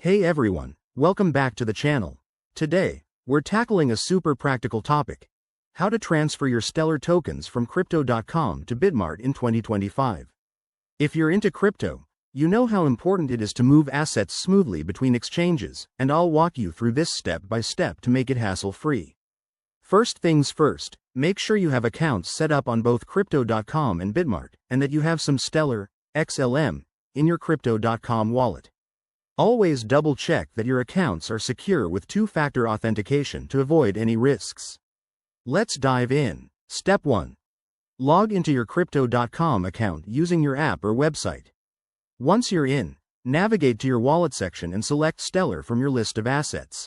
Hey everyone, welcome back to the channel. Today, we're tackling a super practical topic: how to transfer your Stellar tokens from Crypto.com to Bitmart in 2025. If you're into crypto, you know how important it is to move assets smoothly between exchanges, and I'll walk you through this step by step to make it hassle-free. First things first, make sure you have accounts set up on both Crypto.com and Bitmart, and that you have some Stellar XLM in your Crypto.com wallet. Always double-check that your accounts are secure with two-factor authentication to avoid any risks. Let's dive in. Step 1. Log into your Crypto.com account using your app or website. Once you're in, navigate to your wallet section and select Stellar from your list of assets.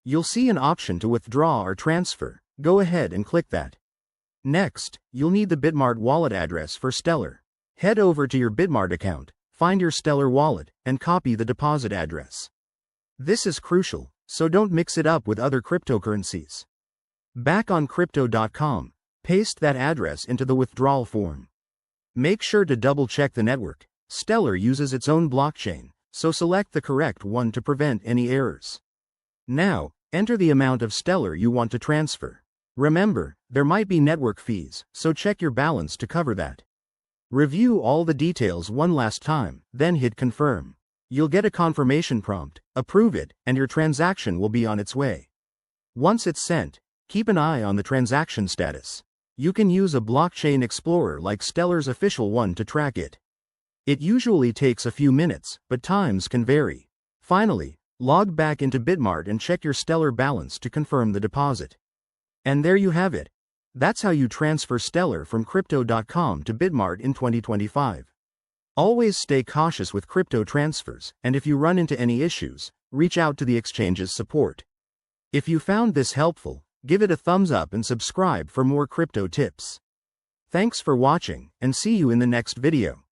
You'll see an option to withdraw or transfer. Go ahead and click that. Next, you'll need the Bitmart wallet address for Stellar. Head over to your Bitmart account, find your Stellar wallet, and copy the deposit address. This is crucial, so don't mix it up with other cryptocurrencies. Back on Crypto.com, paste that address into the withdrawal form. Make sure to double-check the network. Stellar uses its own blockchain, so select the correct one to prevent any errors. Now, enter the amount of Stellar you want to transfer. Remember, there might be network fees, so check your balance to cover that. Review all the details one last time, then hit confirm. You'll get a confirmation prompt, approve it, and your transaction will be on its way. Once it's sent, keep an eye on the transaction status. You can use a blockchain explorer like Stellar's official one to track it. It usually takes a few minutes, but times can vary. Finally, log back into Bitmart and check your Stellar balance to confirm the deposit. And there you have it. That's how you transfer Stellar from Crypto.com to Bitmart in 2025. Always stay cautious with crypto transfers, and if you run into any issues, reach out to the exchange's support. If you found this helpful, give it a thumbs up and subscribe for more crypto tips. Thanks for watching, and see you in the next video.